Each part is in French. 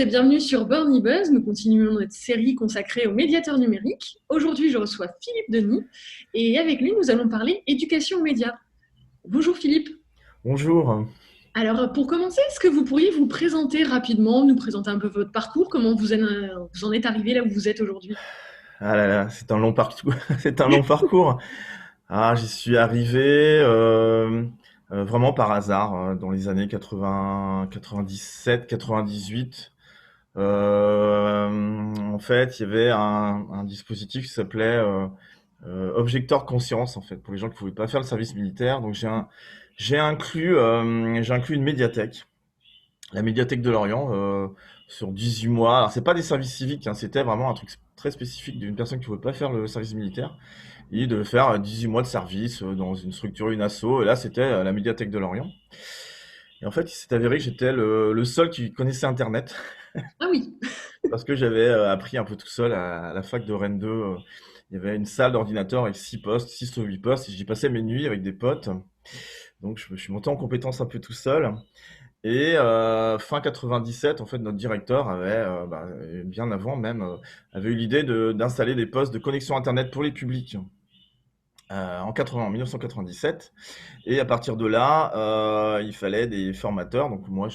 et bienvenue sur Burny Buzz. Nous continuons notre série consacrée aux médiateurs numériques. Aujourd'hui, je reçois Philippe Denis et avec lui, nous allons parler éducation aux médias. Bonjour Philippe. Bonjour. Alors, pour commencer, est-ce que vous pourriez vous présenter rapidement, nous présenter un peu votre parcours, comment vous en êtes arrivé là où vous êtes aujourd'hui? Ah là là, c'est un long parcours. C'est un long parcours. Ah, j'y suis arrivé vraiment par hasard dans les années 80, 97, 98. En fait, il y avait un dispositif qui s'appelait Objecteur de conscience, en fait, pour les gens qui ne pouvaient pas faire le service militaire. Donc j'ai inclus une médiathèque, la médiathèque de Lorient, sur 18 mois. Alors, c'est pas des services civiques, hein, c'était vraiment un truc très spécifique d'une personne qui ne pouvait pas faire le service militaire. Il devait faire 18 mois de service dans une structure, une asso. Et là, c'était la médiathèque de Lorient. Et en fait, il s'est avéré que j'étais le seul qui connaissait Internet Ah oui, parce que j'avais appris un peu tout seul à la fac de Rennes 2. Il y avait une salle d'ordinateur avec 6 postes, 6 ou 8 postes, et j'y passais mes nuits avec des potes. Donc, je me suis monté en compétence un peu tout seul. Et fin 97, en fait, notre directeur avait, bien avant même, avait eu l'idée d'installer des postes de connexion Internet pour les publics en 1997. Et à partir de là, il fallait des formateurs. Donc moi,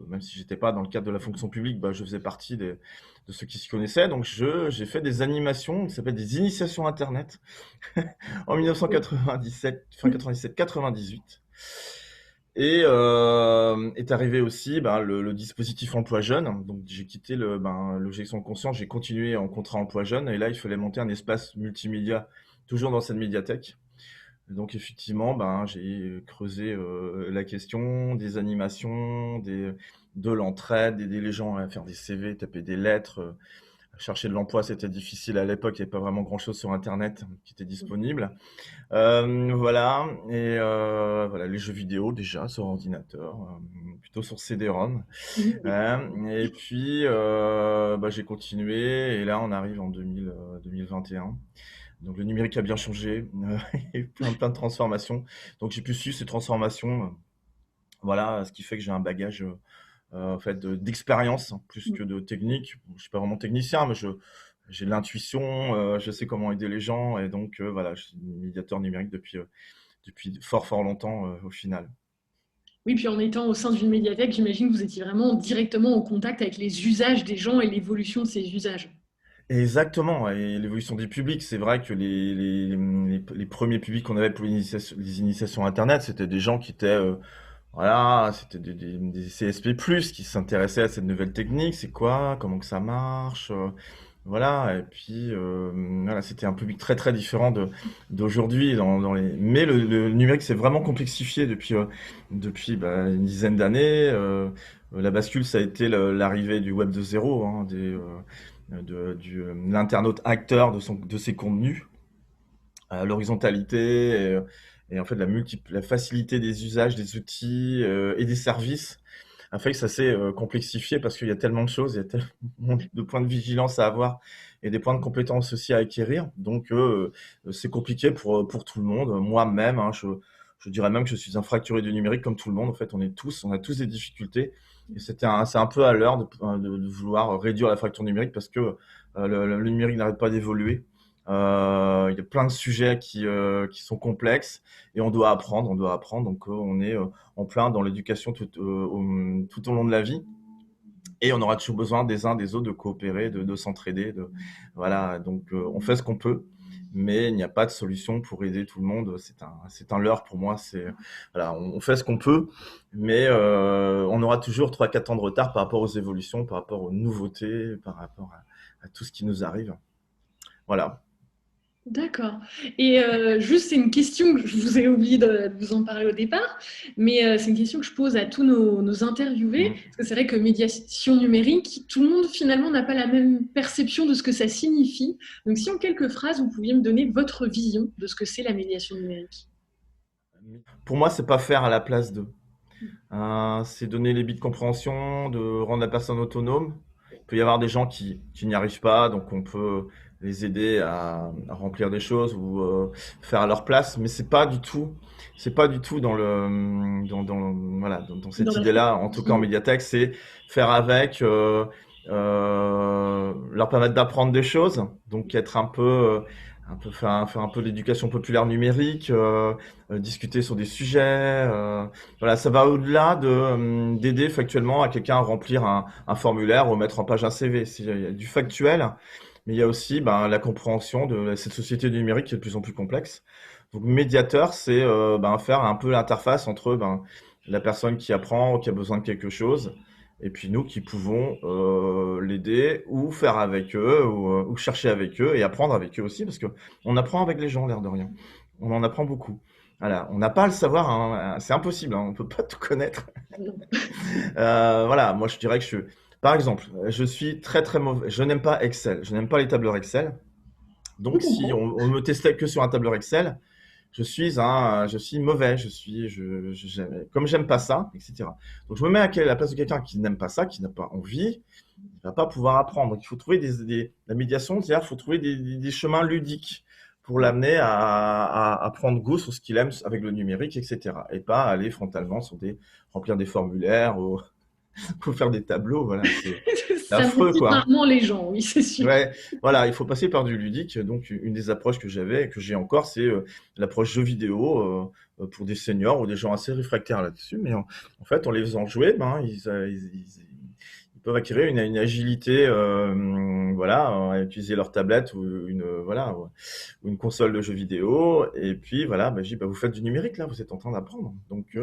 même si j'étais pas dans le cadre de la fonction publique, bah, je faisais partie de ceux qui s'y connaissaient. Donc j'ai fait des animations qui s'appellent des initiations Internet en 1997, fin 97-98. Et est arrivé aussi le dispositif emploi jeune. Donc j'ai quitté l'objection de conscience, j'ai continué en contrat emploi jeune. Et là, il fallait monter un espace multimédia, toujours dans cette médiathèque. Donc effectivement, j'ai creusé la question des animations, de l'entraide, d'aider les gens à faire des CV, taper des lettres. Chercher de l'emploi, c'était difficile à l'époque, il n'y avait pas vraiment grand-chose sur Internet qui était disponible. Voilà, et voilà, les jeux vidéo déjà sur ordinateur, plutôt sur CD-ROM. oui. Et puis, j'ai continué, et là on arrive en 2021. Donc le numérique a bien changé, et plein de transformations. Donc j'ai pu suivre ces transformations, voilà, ce qui fait que j'ai un bagage en fait d'expérience plus que de technique. Bon, je suis pas vraiment technicien, mais j'ai de l'intuition, je sais comment aider les gens, et donc voilà, je suis médiateur numérique depuis fort longtemps au final. Oui, puis en étant au sein d'une médiathèque, j'imagine que vous étiez vraiment directement en contact avec les usages des gens et l'évolution de ces usages. Exactement, et l'évolution des publics, c'est vrai que les premiers publics qu'on avait pour les initiations Internet, c'était des gens qui étaient, voilà, c'était des CSP+, qui s'intéressaient à cette nouvelle technique, c'est quoi, comment que ça marche, voilà, et puis voilà, c'était un public très différent d'aujourd'hui. Mais le numérique s'est vraiment complexifié depuis une dizaine d'années. La bascule, ça a été l'arrivée du Web 2.0, hein, l'internaute acteur de ses contenus, l'horizontalité et en fait la facilité des usages des outils et des services a fait que ça s'est complexifié parce qu'il y a tellement de choses, il y a tellement de points de vigilance à avoir et des points de compétences aussi à acquérir. Donc c'est compliqué pour tout le monde. Moi-même, hein, je dirais même que je suis un fracturé du numérique comme tout le monde. En fait, on a tous des difficultés. Et c'est un peu à l'heure de vouloir réduire la fracture numérique parce que le numérique n'arrête pas d'évoluer. Il y a plein de sujets qui sont complexes et on doit apprendre. Donc on est en plein dans l'éducation tout au long de la vie. Et on aura toujours besoin des uns des autres de coopérer, de s'entraider. Voilà, donc on fait ce qu'on peut, mais il n'y a pas de solution pour aider tout le monde. C'est un leurre pour moi. Voilà, on fait ce qu'on peut, mais on aura toujours 3 4 ans de retard par rapport aux évolutions, par rapport aux nouveautés, par rapport à tout ce qui nous arrive. Voilà. D'accord. Et juste, c'est une question que je vous ai oublié de vous en parler au départ, mais c'est une question que je pose à tous nos interviewés, Mm. parce que c'est vrai que médiation numérique, tout le monde finalement n'a pas la même perception de ce que ça signifie. Donc si en quelques phrases, vous pouviez me donner votre vision de ce que c'est la médiation numérique. Pour moi, c'est pas faire à la place d'eux. C'est donner les billes de compréhension, de rendre la personne autonome. Il peut y avoir des gens qui n'y arrivent pas, donc on peut les aider à remplir des choses ou faire à leur place, mais c'est pas du tout dans voilà, dans Dans cette la idée-là, en tout cas en stratégie. médiathèque, c'est faire avec, leur permettre d'apprendre des choses, donc être faire un peu d'éducation populaire numérique, discuter sur des sujets, voilà, ça va au-delà d'aider factuellement à quelqu'un à remplir un formulaire ou mettre en page un CV. Il y a du factuel, mais il y a aussi ben, la compréhension de cette société du numérique qui est de plus en plus complexe. Donc médiateur, c'est ben, faire un peu l'interface entre ben, la personne qui apprend, qui a besoin de quelque chose, et puis nous qui pouvons l'aider ou faire avec eux ou chercher avec eux et apprendre avec eux aussi, parce que on apprend avec les gens, l'air de rien. On en apprend beaucoup. Voilà, on n'a pas à le savoir, hein, c'est impossible, hein, on peut pas tout connaître. Voilà, moi je dirais que par exemple, je suis très très mauvais, je n'aime pas Excel, je n'aime pas les tableurs Excel. Je Donc si comprends. on me testait que sur un tableur Excel, je suis mauvais, comme j'aime pas ça, etc. Donc je me mets à la place de quelqu'un qui n'aime pas ça, qui n'a pas envie, il va pas pouvoir apprendre. Donc il faut trouver la médiation, c'est-à-dire il faut trouver des chemins ludiques pour l'amener à prendre goût sur ce qu'il aime avec le numérique, etc. Et pas aller frontalement remplir des formulaires ou faire des tableaux, voilà, c'est Ça affreux, motive quoi. rarement les gens, oui, c'est sûr. Ouais, voilà, il faut passer par du ludique. Donc, une des approches que j'avais et que j'ai encore, c'est l'approche jeu vidéo pour des seniors ou des gens assez réfractaires là-dessus. Mais en fait, en les faisant jouer, ben, ils peuvent acquérir une agilité, voilà, à utiliser leur tablette ou voilà, ou une console de jeux vidéo. Et puis, voilà, ben, je dis, ben, vous faites du numérique là, vous êtes en train d'apprendre. Donc,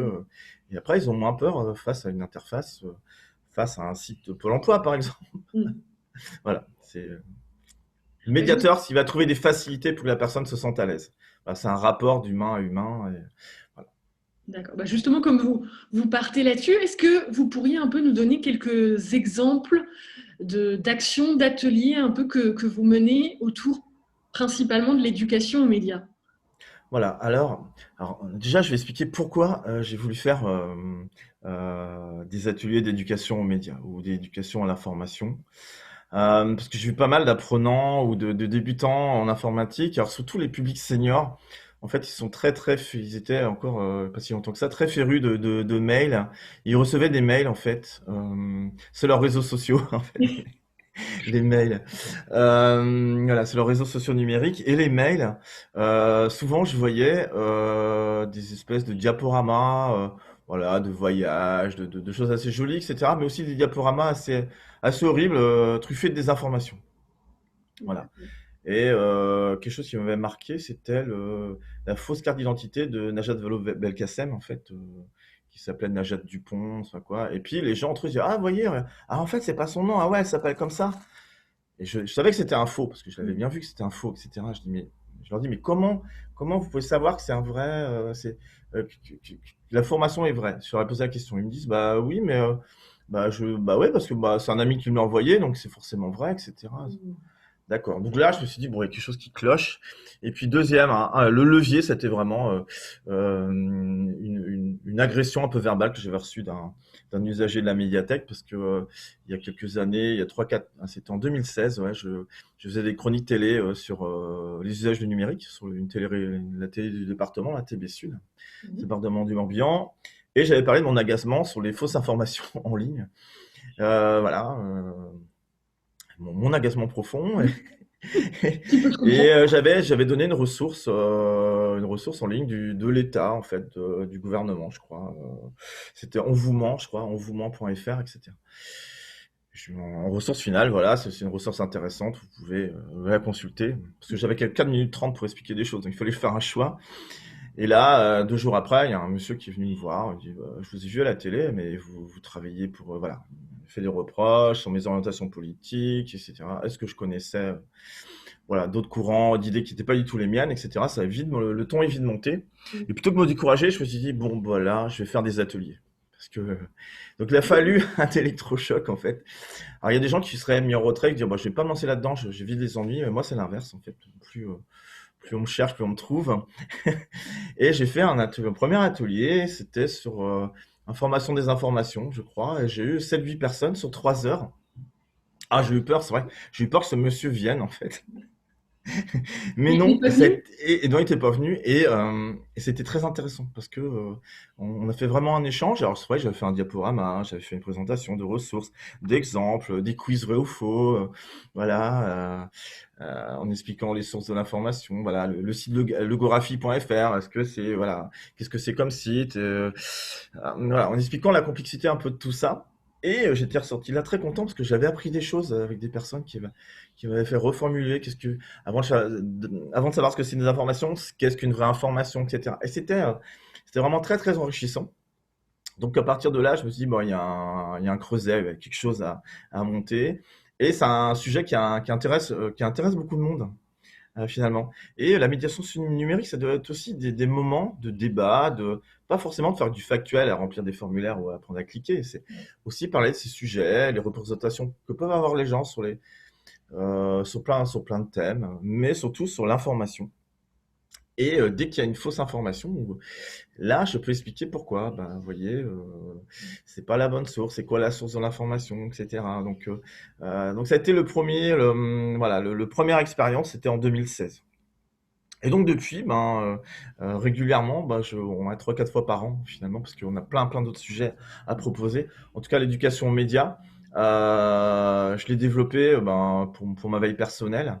et après, ils ont moins peur face à une interface, face à un site de Pôle emploi, par exemple. Mm. Voilà, c'est le Bah, juste- médiateur, s'il va trouver des facilités pour que la personne se sente à l'aise. Voilà, c'est un rapport d'humain à humain. Voilà. D'accord. Bah, justement, comme vous partez là-dessus, est-ce que vous pourriez un peu nous donner quelques exemples d'actions, d'ateliers un peu que vous menez autour principalement de l'éducation aux médias? Voilà. Alors, déjà, je vais expliquer pourquoi j'ai voulu faire des ateliers d'éducation aux médias ou d'éducation à l'information. Parce que j'ai vu pas mal d'apprenants ou de débutants en informatique, alors surtout les publics seniors. En fait, ils étaient encore pas si longtemps que ça, très férus de mails. Ils recevaient des mails en fait. C'est leurs réseaux sociaux en fait, les mails. Voilà, c'est leurs réseaux sociaux numériques et les mails. Souvent, je voyais des espèces de diaporamas, voilà, de voyages, de choses assez jolies, etc. Mais aussi des diaporamas assez horribles, truffés de désinformation. Voilà. Et quelque chose qui m'avait marqué, c'était la fausse carte d'identité de Najat Vallaud-Belkacem, en fait, qui s'appelait Najat Dupont, ça quoi. Et puis les gens entre eux disaient, ah, vous voyez, ah, en fait, c'est pas son nom, ah ouais, elle s'appelle comme ça. Et je savais que c'était un faux, parce que je l'avais bien vu que c'était un faux, etc. Je leur dis, mais comment vous pouvez savoir que c'est un vrai, que la formation est vraie? Je leur ai posé la question. Ils me disent, bah oui, mais bah ouais, parce que bah, c'est un ami qui me l'a envoyé, donc c'est forcément vrai, etc. D'accord. Donc là, je me suis dit, bon, il y a quelque chose qui cloche. Et puis deuxième, le levier, c'était vraiment une agression un peu verbale que j'avais reçue d'un usager de la médiathèque, parce que il y a quelques années, il y a 3-4, c'était en 2016, ouais, je faisais des chroniques télé sur les usages du numérique, sur la télé du département, la TB Sud, Mhm. département du Morbihan, et j'avais parlé de mon agacement sur les fausses informations en ligne. Voilà, mon agacement profond. Qui peut se Et comprendre. j'avais donné une ressource en ligne de l'État, en fait, du gouvernement, je crois. C'était On vous ment, je crois, onvoument.fr, etc. En ressource finale, voilà, c'est une ressource intéressante, vous pouvez la consulter. Parce que j'avais 4 minutes 30 pour expliquer des choses, donc il fallait faire un choix. Et là, 2 jours après, il y a un monsieur qui est venu me voir, il dit, je vous ai vu à la télé, mais vous travaillez pour, voilà, il fait des reproches sur mes orientations politiques, etc. Est-ce que je connaissais voilà, d'autres courants, d'idées qui n'étaient pas du tout les miennes, etc. Ça a le ton est vite monté. Et plutôt que de me décourager, je me suis dit, bon, voilà, je vais faire des ateliers. Parce que, donc il a fallu un électrochoc, en fait. Alors, il y a des gens qui seraient mis en retrait, qui disent, bah, je vais pas me lancer là-dedans, j'ai vite des ennuis. Mais moi, c'est l'inverse, en fait. Plus on me cherche, plus on me trouve. Et j'ai fait un premier atelier, c'était sur information des informations, je crois. Et j'ai eu 7-8 personnes sur 3 heures. Ah, j'ai eu peur, c'est vrai. J'ai eu peur que ce monsieur vienne, en fait. Mais Il n'est non, pas venu? et non, il était pas venu et c'était très intéressant parce que on a fait vraiment un échange. Alors c'est vrai, j'avais fait un diaporama, j'avais fait une présentation de ressources, d'exemples, des quiz vrais ou faux, voilà, en expliquant les sources de l'information. Voilà, le site legographie.fr, est-ce que c'est voilà, qu'est-ce que c'est comme site, voilà, en expliquant la complexité un peu de tout ça. Et j'étais ressorti là très content parce que j'avais appris des choses avec des personnes qui m'avaient fait reformuler avant de savoir ce que c'est des informations, qu'est-ce qu'une vraie information, etc. Et c'était vraiment très très enrichissant. Donc à partir de là, je me suis dit, bon, il y a un creuset, il y a quelque chose à monter. Et c'est un sujet qui intéresse beaucoup de monde, finalement. Et la médiation numérique, ça doit être aussi des moments de débat, pas forcément de faire du factuel, à remplir des formulaires ou à apprendre à cliquer. C'est aussi parler de ces sujets, les représentations que peuvent avoir les gens sur plein de thèmes, mais surtout sur l'information. Et dès qu'il y a une fausse information, là, je peux expliquer pourquoi. Ben, vous voyez, c'est pas la bonne source. C'est quoi la source de l'information, etc. Donc ça a été voilà, le première expérience, c'était en 2016. Et donc depuis, régulièrement, on a 3-4 fois par an finalement, parce qu'on a plein d'autres sujets à proposer. En tout cas, l'éducation aux médias, je l'ai développé pour ma veille personnelle,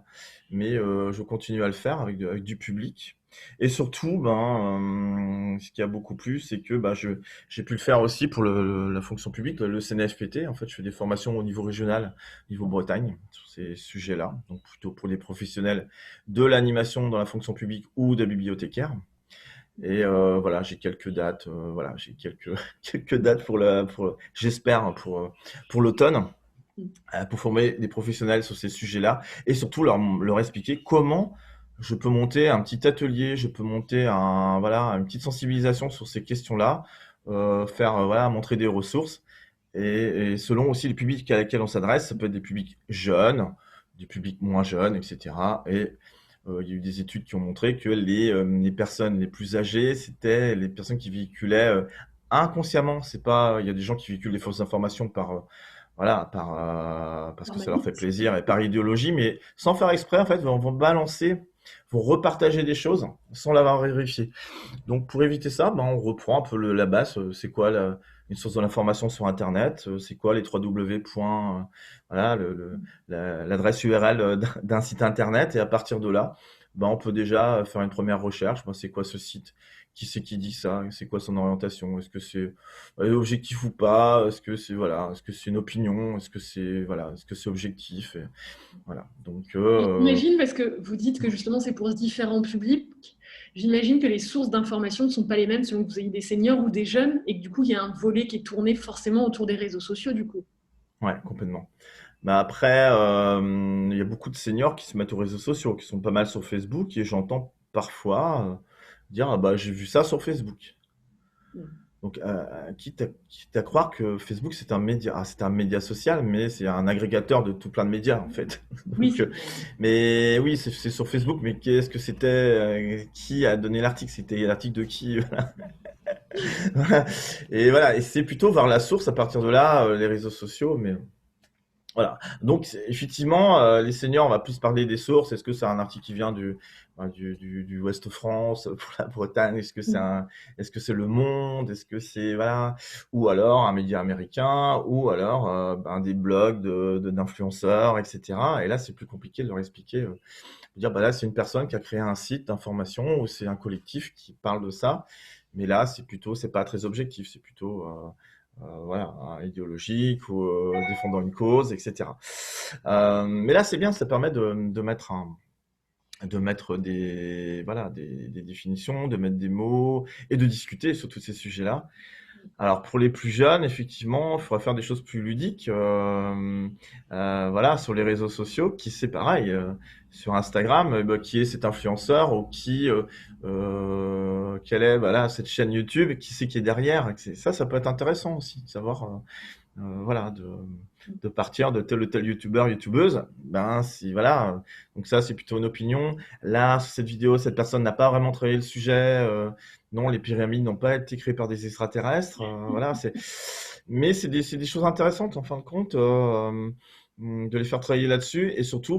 mais je continue à le faire avec du public. Et surtout, ce qui a beaucoup plu, c'est que j'ai pu le faire aussi pour la fonction publique, le CNFPT. En fait, je fais des formations au niveau régional, au niveau Bretagne, sur ces sujets-là, donc plutôt pour les professionnels de l'animation dans la fonction publique ou de bibliothécaire. Et voilà, j'ai quelques dates, voilà, j'ai quelques dates j'espère, pour l'automne, pour former des professionnels sur ces sujets-là et surtout leur expliquer comment je peux monter un petit atelier, je peux monter voilà, une petite sensibilisation sur ces questions-là, faire, voilà, montrer des ressources et selon aussi les publics à lesquels on s'adresse, ça peut être des publics jeunes, des publics moins jeunes, etc. Et il y a eu des études qui ont montré que les personnes les plus âgées, c'était les personnes qui véhiculaient inconsciemment. C'est pas, il y a des gens qui véhiculent des fausses informations voilà, parce que ça leur fait Normaliste. plaisir et par idéologie, mais sans faire exprès, en fait, vont balancer, vont repartager des choses sans l'avoir vérifié. Donc pour éviter ça, on reprend un peu la base. C'est quoi une source de l'information sur Internet? C'est quoi les 3W points, voilà, l'adresse URL d'un site Internet? Et à partir de là, on peut déjà faire une première recherche. C'est quoi ce site? Qui c'est qui dit ça? C'est quoi son orientation? Est-ce que c'est objectif ou pas? Est-ce que c'est voilà, est-ce que c'est une opinion? Est-ce que c'est voilà, est-ce que c'est objectif? Et voilà. Donc J'imagine, parce que vous dites que justement c'est pour différents publics, j'imagine que les sources d'information ne sont pas les mêmes selon que vous ayez des seniors ou des jeunes et que du coup il y a un volet qui est tourné forcément autour des réseaux sociaux du coup. ouais, complètement. Après, il y a beaucoup de seniors qui se mettent aux réseaux sociaux, qui sont pas mal sur Facebook, et j'entends parfois dire, ah bah j'ai vu ça sur Facebook. Donc, quitte à croire que Facebook c'est un média, c'est un média social, mais c'est un agrégateur de tout plein de médias en fait. Oui, Donc, mais oui, c'est sur Facebook, mais qu'est-ce que c'était, qui a donné l'article? C'était l'article de qui? Voilà. Et voilà, et c'est plutôt voir la source à partir de là, les réseaux sociaux, mais voilà. Donc, effectivement, les seniors, on va plus parler des sources. Est-ce que c'est un article qui vient du Ouest France pour la Bretagne? Est-ce que c'est Le Monde? Est-ce que c'est, voilà, ou alors un média américain, ou alors des blogs d'influenceurs, etc. Et là, c'est plus compliqué de leur expliquer. Dire, là, c'est une personne qui a créé un site d'information ou c'est un collectif qui parle de ça. Mais là, c'est pas très objectif. C'est plutôt, voilà, idéologique ou défendant une cause, etc. Mais là, c'est bien, ça permet de mettre voilà, des définitions, de mettre des mots et de discuter sur tous ces sujets-là. Alors pour les plus jeunes, effectivement, il faudra faire des choses plus ludiques, voilà, sur les réseaux sociaux, qui c'est pareil, sur Instagram, qui est cet influenceur ou quelle est voilà cette chaîne YouTube, qui c'est qui est derrière. Ça peut être intéressant aussi de savoir, voilà, de partir de tel ou tel youtubeur, youtubeuse. Si voilà, donc ça c'est plutôt une opinion. Là, sur cette vidéo, cette personne n'a pas vraiment travaillé le sujet. Non, les pyramides n'ont pas été créées par des extraterrestres. Voilà, mais c'est des choses intéressantes en fin de compte, de les faire travailler là-dessus et surtout,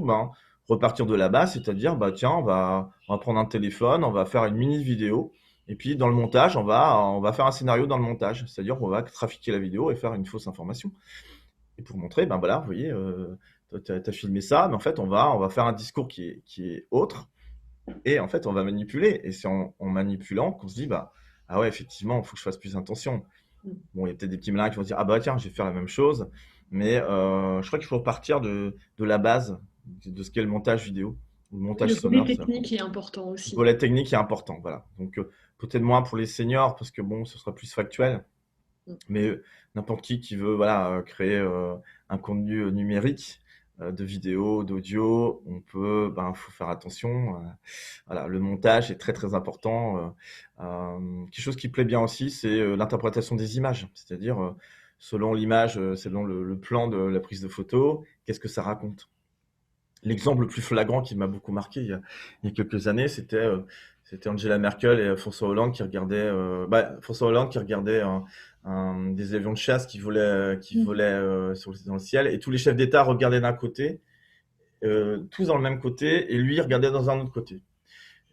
repartir de la base, c'est-à-dire, bah tiens, on va prendre un téléphone, on va faire une mini vidéo, et puis dans le montage, on va faire un scénario dans le montage, c'est-à-dire qu'on va trafiquer la vidéo et faire une fausse information. Et pour montrer, ben voilà, vous voyez, tu as filmé ça, mais en fait, on va faire un discours qui est autre, et en fait, on va manipuler. Et c'est en manipulant qu'on se dit, bah, ah ouais, effectivement, il faut que je fasse plus attention. Bon, il y a peut-être des petits malins qui vont se dire, ah bah tiens, je vais faire la même chose, mais je crois qu'il faut partir de la base, de ce qu'est le montage vidéo, ou le Oui, montage le volet sonore, ça. technique est important Le aussi. volet technique est important, voilà. Donc, peut-être moins pour les seniors, parce que bon, ce sera plus factuel. Mm. Mais n'importe qui veut voilà, créer un contenu numérique de vidéo, d'audio, faut faire attention. Voilà, le montage est très très important. Quelque chose qui plaît bien aussi, c'est l'interprétation des images, c'est-à-dire selon l'image, selon le plan de la prise de photo, qu'est-ce que ça raconte. L'exemple le plus flagrant qui m'a beaucoup marqué il y a quelques années, c'était Angela Merkel et François Hollande qui regardaient, François Hollande qui regardait des avions de chasse qui volaient dans le ciel, et tous les chefs d'État regardaient d'un côté, tous dans le même côté, et lui regardait dans un autre côté.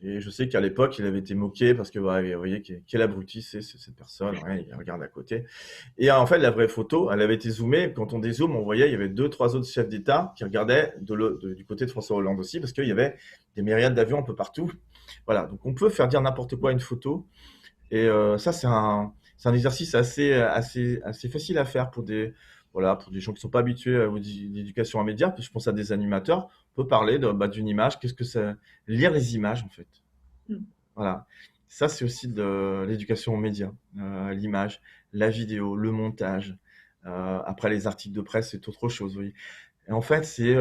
Et je sais qu'à l'époque, il avait été moqué parce que, vous voyez, quel abruti c'est cette personne, ouais, il regarde à côté. Et en fait, la vraie photo, elle avait été zoomée. Quand on dézoome, on voyait, il y avait deux, trois autres chefs d'État qui regardaient du côté de François Hollande aussi, parce qu'il y avait des myriades d'avions un peu partout. Voilà, donc on peut faire dire n'importe quoi à une photo. Et ça, c'est un exercice assez facile à faire pour des gens qui ne sont pas habitués à l'éducation à médias. Je pense à des animateurs. On peut parler d'une image. Qu'est-ce que c'est? Lire les images, en fait. Mm. Voilà. Ça, c'est aussi de l'éducation aux médias. L'image, la vidéo, le montage. Après, les articles de presse, c'est autre chose, oui. Et en fait, c'est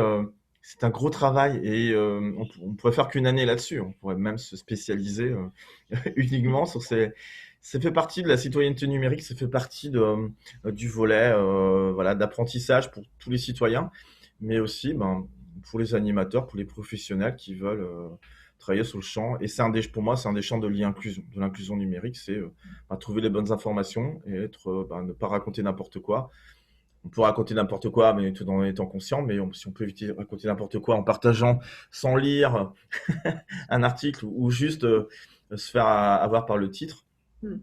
un gros travail, et on pourrait faire qu'une année là-dessus. On pourrait même se spécialiser uniquement sur ces. Ça fait partie de la citoyenneté numérique, ça fait partie du volet voilà, d'apprentissage pour tous les citoyens, mais aussi pour les animateurs, pour les professionnels qui veulent travailler sur le champ. Et pour moi, c'est un des champs de l'inclusion numérique, c'est trouver les bonnes informations et ne pas raconter n'importe quoi. On peut raconter n'importe quoi, mais tout en étant conscient. Mais si on peut éviter de raconter n'importe quoi en partageant sans lire un article, ou juste se faire avoir par le titre, Mm.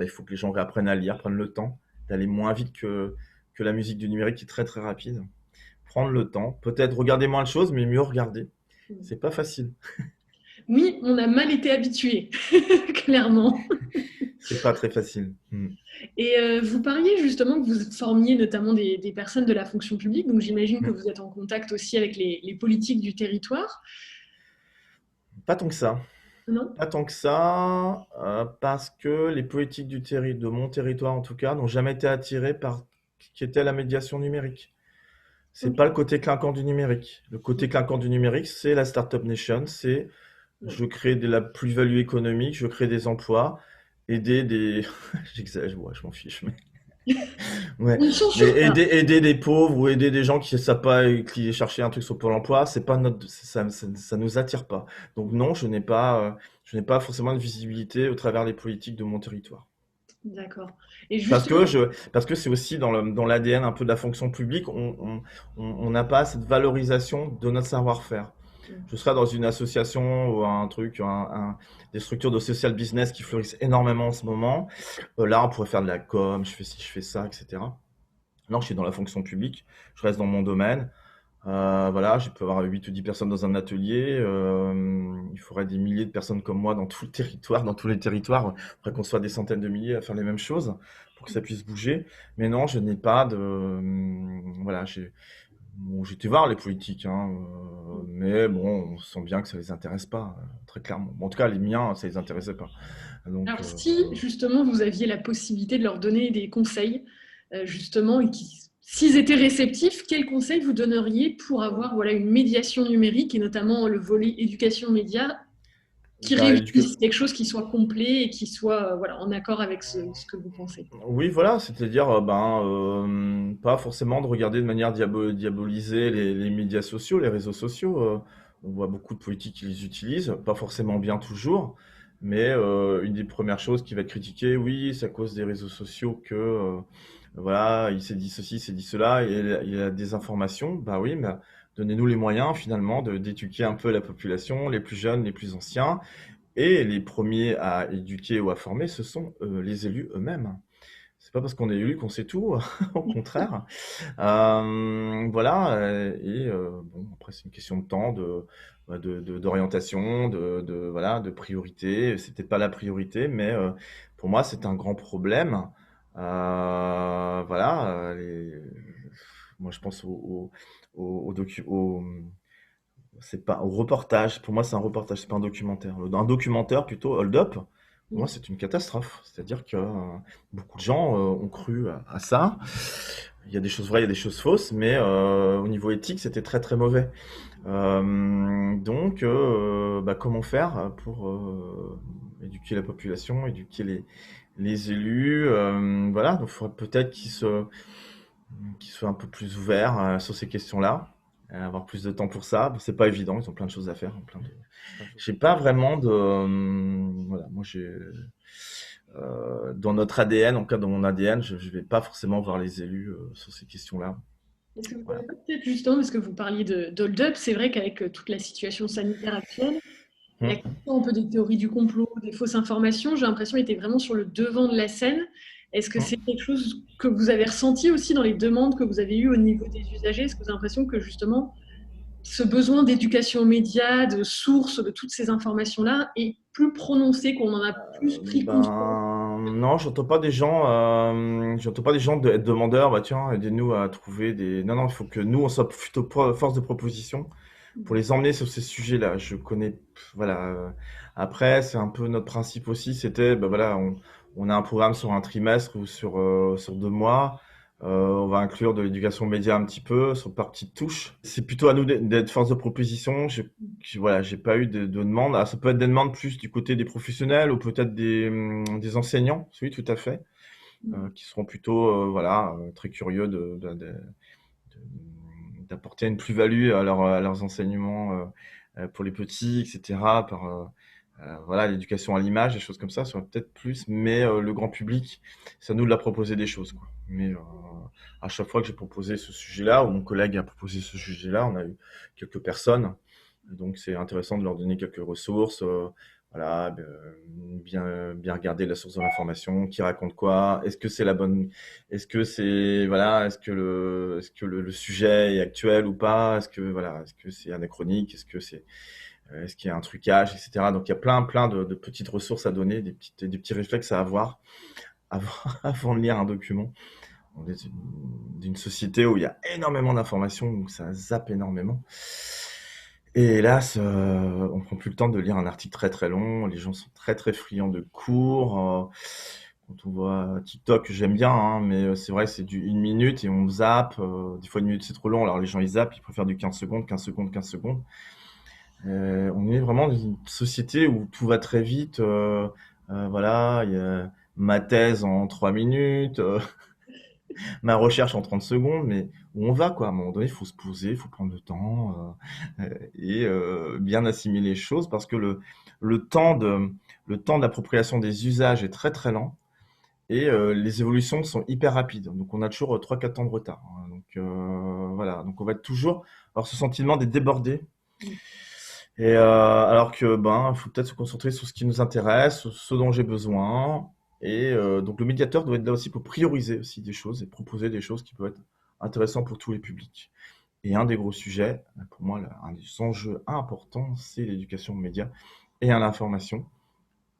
il faut que les gens réapprennent à lire, prennent le temps d'aller moins vite que la musique du numérique qui est très très rapide. Prendre le temps, peut-être regarder moins de choses, mais mieux regarder. Mm. C'est pas facile. Oui, on a mal été habitués, clairement. C'est pas très facile. Mm. Et vous parliez justement que vous formiez notamment des personnes de la fonction publique, donc j'imagine que Mm. vous êtes en contact aussi avec les politiques du territoire, Pas tant que ça. non? Pas tant que ça, parce que les politiques de mon territoire en tout cas, n'ont jamais été attirées par ce qui était la médiation numérique. C'est Ok. pas le côté clinquant du numérique. Le côté clinquant du numérique, c'est la Startup Nation, c'est je crée de la plus-value économique, je crée des emplois, aider des... J'exagère, ouais, je m'en fiche, mais... Ouais. On ne Mais censure pas. aider des pauvres ou aider des gens qui ne savent pas et qui cherchent un truc sur Pôle emploi, c'est pas ça nous attire pas. Donc non, je n'ai pas forcément de visibilité au travers des politiques de mon territoire. D'accord. Et Parce que justement, c'est aussi dans l'ADN un peu de la fonction publique, on n'a pas cette valorisation de notre savoir-faire. Je serais dans une association ou un truc, des structures de social business qui fleurissent énormément en ce moment. Là, on pourrait faire de la com, je fais ci, je fais ça, etc. Non, je suis dans la fonction publique, je reste dans mon domaine. Voilà, je peux avoir 8 ou 10 personnes dans un atelier. Il faudrait des milliers de personnes comme moi dans tout le territoire, dans tous les territoires. Il faudrait qu'on soit des centaines de milliers à faire les mêmes choses pour que ça puisse bouger. Mais non, je n'ai pas de. Voilà, j'ai été voir les politiques, hein, mais bon, on sent bien que ça les intéresse pas, très clairement. Bon, en tout cas, les miens, ça les intéressait pas. Donc, alors si justement vous aviez la possibilité de leur donner des conseils, justement, et s'ils étaient réceptifs, quels conseils vous donneriez pour avoir voilà, une médiation numérique et notamment le volet éducation média qui bah, réussisse, quelque chose qui soit complet et qui soit voilà, en accord avec ce que vous pensez. Oui, voilà, c'est-à-dire, pas forcément de regarder de manière diabolisée les médias sociaux, les réseaux sociaux. On voit beaucoup de politiques qui les utilisent, pas forcément bien toujours, mais une des premières choses qui va être critiquée, oui, c'est à cause des réseaux sociaux que, voilà, il s'est dit ceci, il s'est dit cela, et il y a des informations. Bah oui, mais donnez-nous les moyens finalement d'éduquer un peu la population, les plus jeunes, les plus anciens. Et les premiers à éduquer ou à former, ce sont les élus eux-mêmes. C'est pas parce qu'on est élu qu'on sait tout, au contraire. Voilà, bon, après, c'est une question de temps, d'orientation, voilà, de priorité. C'est peut-être pas la priorité, mais pour moi, c'est un grand problème. Voilà, moi, je pense c'est pas au reportage. Pour moi, c'est un reportage, c'est pas un documentaire. Un documentaire plutôt Hold Up. Pour moi, c'est une catastrophe. C'est-à-dire que beaucoup de gens ont cru à ça. Il y a des choses vraies, il y a des choses fausses, mais au niveau éthique, c'était très très mauvais. Donc, bah, comment faire pour éduquer la population, éduquer les élus, voilà, donc il faudrait peut-être qu'ils soient un peu plus ouverts sur ces questions-là, avoir plus de temps pour ça. Bon, c'est pas évident, ils ont plein de choses à faire. J'ai pas vraiment de. Voilà, moi j'ai. Dans notre ADN, en tout cas dans mon ADN, je vais pas forcément voir les élus sur ces questions-là. Est-ce que vous Voilà. avez peut-être justement, parce que vous parliez d'hold-up, c'est vrai qu'avec toute la situation sanitaire actuelle, la Hmm. question un peu des théories du complot, des fausses informations, j'ai l'impression était vraiment sur le devant de la scène. Est-ce que c'est Hmm. quelque chose que vous avez ressenti aussi dans les demandes que vous avez eues au niveau des usagers? Est-ce que vous avez l'impression que justement ce besoin d'éducation aux médias, de sources, de toutes ces informations-là est plus prononcé, qu'on en a plus pris conscience? Ben non, j'entends pas des gens être demandeurs, bah tiens, aidez-nous à trouver des. Non, non, il faut que nous, on soit plutôt force de proposition pour les emmener sur ces sujets-là. Je connais, voilà. Après, c'est un peu notre principe aussi, c'était, ben voilà, on a un programme sur un trimestre ou sur 2 mois. On va inclure de l'éducation média un petit peu sur par petites touches. C'est plutôt à nous d'être force de proposition. Voilà, j'ai pas eu de demande. Ah, ça peut être des demandes plus du côté des professionnels ou peut-être des enseignants, oui, tout à fait, qui seront plutôt, voilà, très curieux d'apporter une plus-value à leurs enseignements pour les petits, etc. Par voilà, l'éducation à l'image, des choses comme ça serait peut-être plus, mais le grand public, c'est à nous de leur proposer des choses, quoi. Mais à chaque fois que j'ai proposé ce sujet-là, ou mon collègue a proposé ce sujet-là, on a eu quelques personnes. Donc c'est intéressant de leur donner quelques ressources. Voilà, bien regarder la source de l'information, qui raconte quoi, est-ce que c'est la bonne, est-ce que c'est, voilà, est-ce que le sujet est actuel ou pas, est-ce que, voilà, est-ce que c'est anachronique, est-ce qu'il y a un trucage, etc. Donc il y a plein de petites ressources à donner, des petits réflexes à avoir avant, avant de lire un document. On est d'une société où il y a énormément d'informations, où ça zappe énormément. Et hélas, on prend plus le temps de lire un article très très long. Les gens sont très très friands de cours. Quand on voit TikTok, j'aime bien, hein, mais c'est vrai, c'est du 1 minute et on zappe. Des fois, 1 minute c'est trop long, alors les gens ils zappent, ils préfèrent du 15 secondes, 15 secondes, 15 secondes. On est vraiment dans une société où tout va très vite. Voilà, il y a ma thèse en 3 minutes, ma recherche en 30 secondes, mais où on va, quoi. À un moment donné, il faut se poser, il faut prendre le temps et bien assimiler les choses parce que le temps de, le temps d'appropriation des usages est très très lent et les évolutions sont hyper rapides. Donc on a toujours 3-4 ans de retard, hein. Donc voilà, donc on va être toujours avoir ce sentiment d'être débordé. Et alors que ben, faut peut-être se concentrer sur ce qui nous intéresse, sur ce dont j'ai besoin. Et donc le médiateur doit être là aussi pour prioriser aussi des choses et proposer des choses qui peuvent être intéressantes pour tous les publics. Et un des gros sujets, pour moi, un des enjeux importants, c'est l'éducation aux médias et à l'information.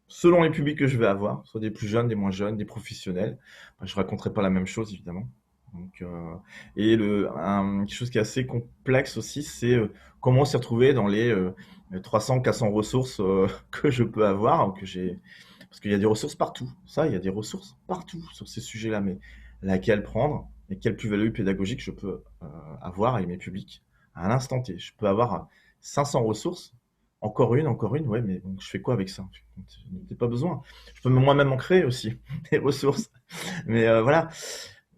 Selon les publics que je vais avoir, soit des plus jeunes, des moins jeunes, des professionnels, ben, je raconterai pas la même chose évidemment. Donc, et quelque chose qui est assez complexe aussi, c'est comment s'y retrouver dans les 300, 400 ressources que je peux avoir, parce qu'il y a des ressources partout. Ça, il y a des ressources partout sur ces sujets-là, mais laquelle prendre et quelle plus-value pédagogique je peux avoir avec mes publics à l'instant T. Je peux avoir 500 ressources, encore une, ouais, mais bon, je fais quoi avec ça? Je n'ai pas besoin. Je peux moi-même en créer aussi des ressources. Mais voilà.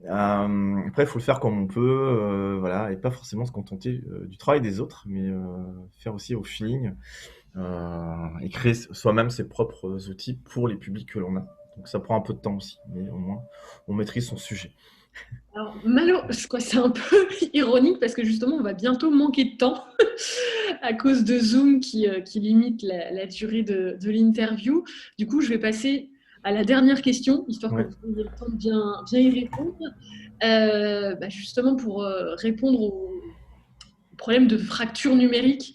Après, il faut le faire comme on peut, voilà, et pas forcément se contenter du travail des autres, mais faire aussi au feeling et créer soi-même ses propres outils pour les publics que l'on a. Donc ça prend un peu de temps aussi, mais au moins on maîtrise son sujet. Alors, malheureusement, je crois que c'est un peu ironique parce que justement, on va bientôt manquer de temps à cause de Zoom qui limite la durée de l'interview. Du coup, je vais passer à la dernière question, histoire que Ouais. vous ayez le temps de bien y répondre. Justement, pour répondre au problème de fracture numérique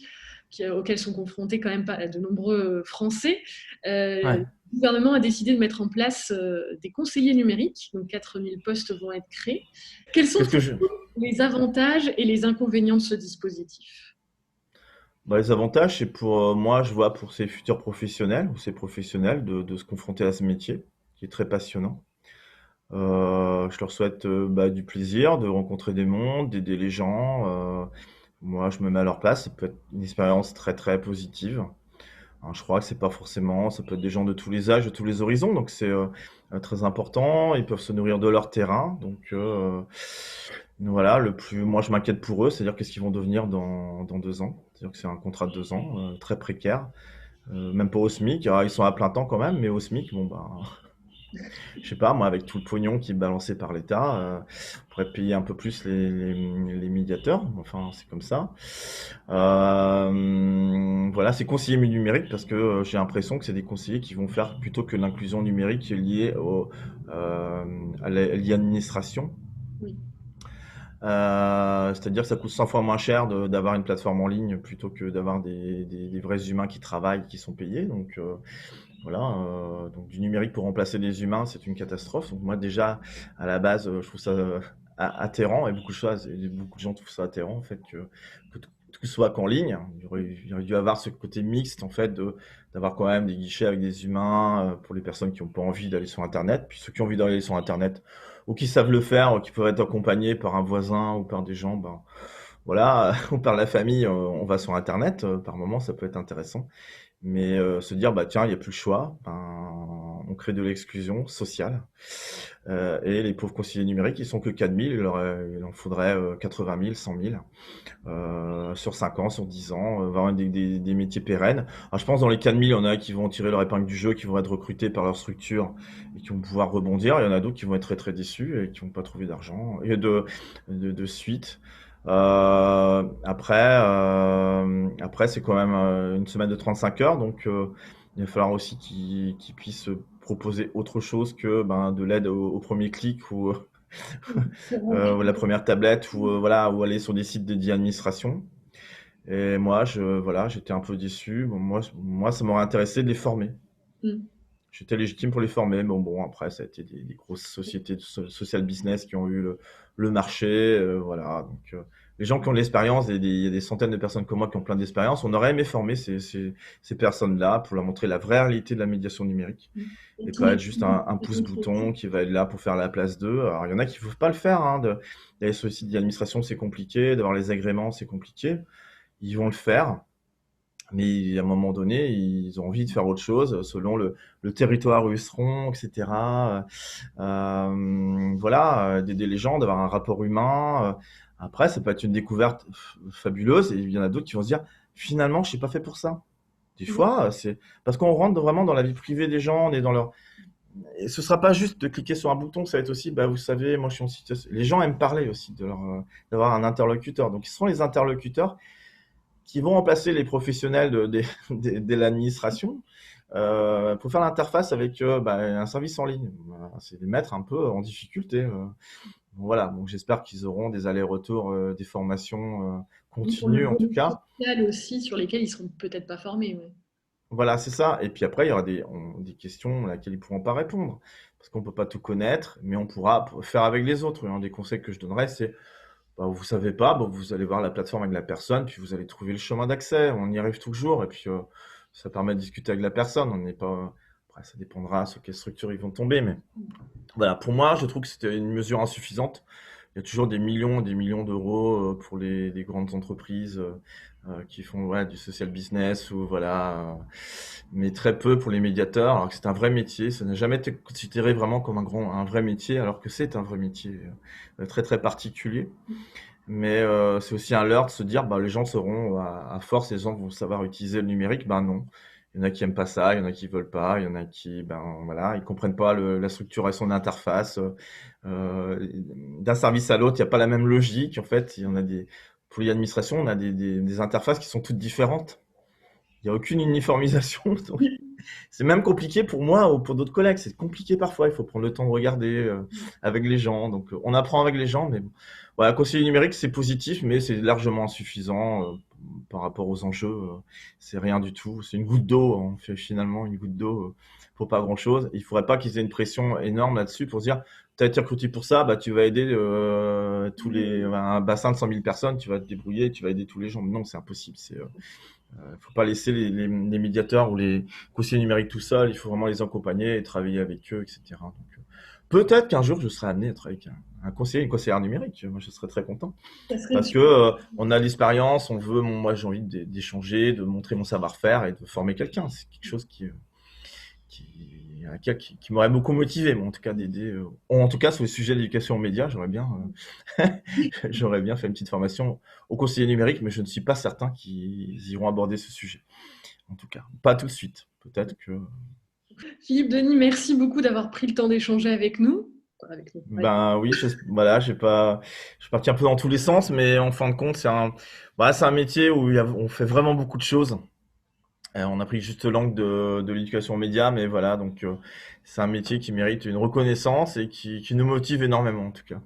auxquels sont confrontés quand même pas de nombreux Français, Ouais. le gouvernement a décidé de mettre en place des conseillers numériques, donc 4000 postes vont être créés. Quels sont Qu'est-ce que pour je... vous les avantages et les inconvénients de ce dispositif? Bah, les avantages, c'est pour moi, je vois pour ces futurs professionnels ou ces professionnels de se confronter à ce métier qui est très passionnant. Je leur souhaite du plaisir, de rencontrer des mondes, d'aider les gens. Moi, je me mets à leur place. Ça peut être une expérience très très positive. Alors, je crois que c'est pas forcément, ça peut être des gens de tous les âges, de tous les horizons, donc c'est très important. Ils peuvent se nourrir de leur terrain, donc voilà. Moi, je m'inquiète pour eux, c'est-à-dire qu'est-ce qu'ils vont devenir dans 2 ans. C'est-à-dire que c'est un contrat de 2 ans, très précaire, même pas au SMIC. Alors, ils sont à plein temps quand même, mais au SMIC, bon ben, je sais pas, moi, avec tout le pognon qui est balancé par l'État, on pourrait payer un peu plus les médiateurs. Enfin, c'est comme ça. Voilà, c'est conseiller numérique parce que j'ai l'impression que c'est des conseillers qui vont faire plutôt que l'inclusion numérique qui est liée à l'administration. Oui. C'est-à-dire que ça coûte 100 fois moins cher d'avoir une plateforme en ligne plutôt que d'avoir des vrais humains qui travaillent, qui sont payés. Donc, voilà, donc du numérique pour remplacer des humains, c'est une catastrophe. Donc moi déjà, à la base, je trouve ça atterrant et beaucoup de gens trouvent ça atterrant en fait que tout soit qu'en ligne. Il aurait dû avoir ce côté mixte en fait d'avoir quand même des guichets avec des humains pour les personnes qui n'ont pas envie d'aller sur Internet, puis ceux qui ont envie d'aller sur Internet ou qui savent le faire, ou qui peuvent être accompagnés par un voisin ou par des gens, ben voilà, on parle de la famille, on va sur Internet, par moment ça peut être intéressant. Mais se dire, bah tiens, il n'y a plus le choix, ben, on crée de l'exclusion sociale. Et les pauvres conseillers numériques, ils sont que 4000, il en faudrait 80 000, 100 000 sur 5 ans, sur 10 ans, vraiment des métiers pérennes. Alors je pense dans les 4000, il y en a qui vont tirer leur épingle du jeu, qui vont être recrutés par leur structure et qui vont pouvoir rebondir. Il y en a d'autres qui vont être très très déçus et qui vont pas trouver d'argent et de suite. Après, c'est quand même une semaine de 35 heures, donc il va falloir aussi qu'ils puissent proposer autre chose que ben, de l'aide au premier clic ou la première tablette ou voilà ou aller sur des sites dédiés à l'administration. Et moi, voilà, j'étais un peu déçu. Bon, moi, ça m'aurait intéressé de les former. Mm. J'étais légitime pour les former, mais bon, après, ça a été des grosses sociétés de social business qui ont eu le marché, voilà. Donc, les gens qui ont de l'expérience, il y a des centaines de personnes comme moi qui ont plein d'expérience. On aurait aimé former ces personnes-là pour leur montrer la vraie réalité de la médiation numérique Et et qui pas n'est être juste un pouce-bouton qui va être là pour faire la place d'eux. Alors, il y en a qui ne peuvent pas le faire, hein, d'aller sur le site d'administration, c'est compliqué, d'avoir les agréments, c'est compliqué. Ils vont le faire. Mais à un moment donné, ils ont envie de faire autre chose selon le territoire où ils seront, etc. Voilà, d'aider les gens, d'avoir un rapport humain. Après, ça peut être une découverte fabuleuse et il y en a d'autres qui vont se dire, finalement, je suis pas fait pour ça. Des fois, c'est parce qu'on rentre vraiment dans la vie privée des gens, on est dans leur. Et ce sera pas juste de cliquer sur un bouton, ça va être aussi, bah, vous savez, moi je suis en situation. Les gens aiment parler aussi d'avoir un interlocuteur. Donc, ils seront les interlocuteurs qui vont remplacer les professionnels de l'administration pour faire l'interface avec un service en ligne. Voilà, c'est les mettre un peu en difficulté. Voilà, donc j'espère qu'ils auront des allers-retours, des formations pour le continues en tout volet cas. social aussi, sur lesquels ils ne seront peut-être pas formés. Ouais. Voilà, c'est ça. Et puis après, il y aura des questions à laquelle ils ne pourront pas répondre. Parce qu'on ne peut pas tout connaître, mais on pourra faire avec les autres. Un des conseils que je donnerais, c'est bah, vous savez pas, bah, vous allez voir la plateforme avec la personne, puis vous allez trouver le chemin d'accès. On y arrive toujours, et puis ça permet de discuter avec la personne. On n'est pas. Après, ça dépendra sur quelle structure ils vont tomber, mais voilà. Pour moi, je trouve que c'était une mesure insuffisante. Il y a toujours des millions et des millions d'euros pour les grandes entreprises qui font ouais, du social business ou voilà, mais très peu pour les médiateurs. Alors que c'est un vrai métier, ça n'a jamais été considéré vraiment comme un vrai métier, alors que c'est un vrai métier très très particulier. Mais c'est aussi un leurre de se dire, bah, les gens seront, à force, les gens vont savoir utiliser le numérique. Ben non. Il y en a qui aiment pas ça, il y en a qui veulent pas, il y en a qui, ben voilà, ils comprennent pas la structuration d'interface. D'un service à l'autre, il n'y a pas la même logique. En fait, il y en a des, pour l'administration, on a des interfaces qui sont toutes différentes. Il n'y a aucune uniformisation. Donc, c'est même compliqué pour moi ou pour d'autres collègues. C'est compliqué parfois. Il faut prendre le temps de regarder avec les gens. Donc, on apprend avec les gens, mais bon. Voilà, conseiller numérique, c'est positif, mais c'est largement insuffisant par rapport aux enjeux. C'est rien du tout. C'est une goutte d'eau. On fait finalement une goutte d'eau pour pas grand-chose. Il faudrait pas qu'ils aient une pression énorme là-dessus pour se dire, tu as été recruté pour ça, bah tu vas aider tous les un bassin de 100 000 personnes, tu vas te débrouiller, tu vas aider tous les gens. Non, c'est impossible. Faut pas laisser les médiateurs ou les conseillers numériques tout seuls. Il faut vraiment les accompagner et travailler avec eux, etc. Donc, peut-être qu'un jour je serai amené à être avec un conseiller, une conseillère numérique. Moi, je serais très content Ça serait parce que super. on a l'expérience, on veut. Moi, j'ai envie d'échanger, de montrer mon savoir-faire et de former quelqu'un. C'est quelque chose qui m'aurait beaucoup motivé, moi, en tout cas d'aider. En tout cas, sur le sujet de l'éducation aux médias, j'aurais bien fait une petite formation au conseiller numérique, mais je ne suis pas certain qu'ils iront aborder ce sujet. En tout cas, pas tout de suite. Peut-être que, Philippe Denis, merci beaucoup d'avoir pris le temps d'échanger avec nous. Avec nous. Ouais. ben oui, voilà, je suis parti un peu dans tous les sens, mais en fin de compte, c'est un métier où on fait vraiment beaucoup de choses. On a pris juste l'angle de l'éducation aux médias, mais voilà, donc c'est un métier qui mérite une reconnaissance et qui nous motive énormément en tout cas.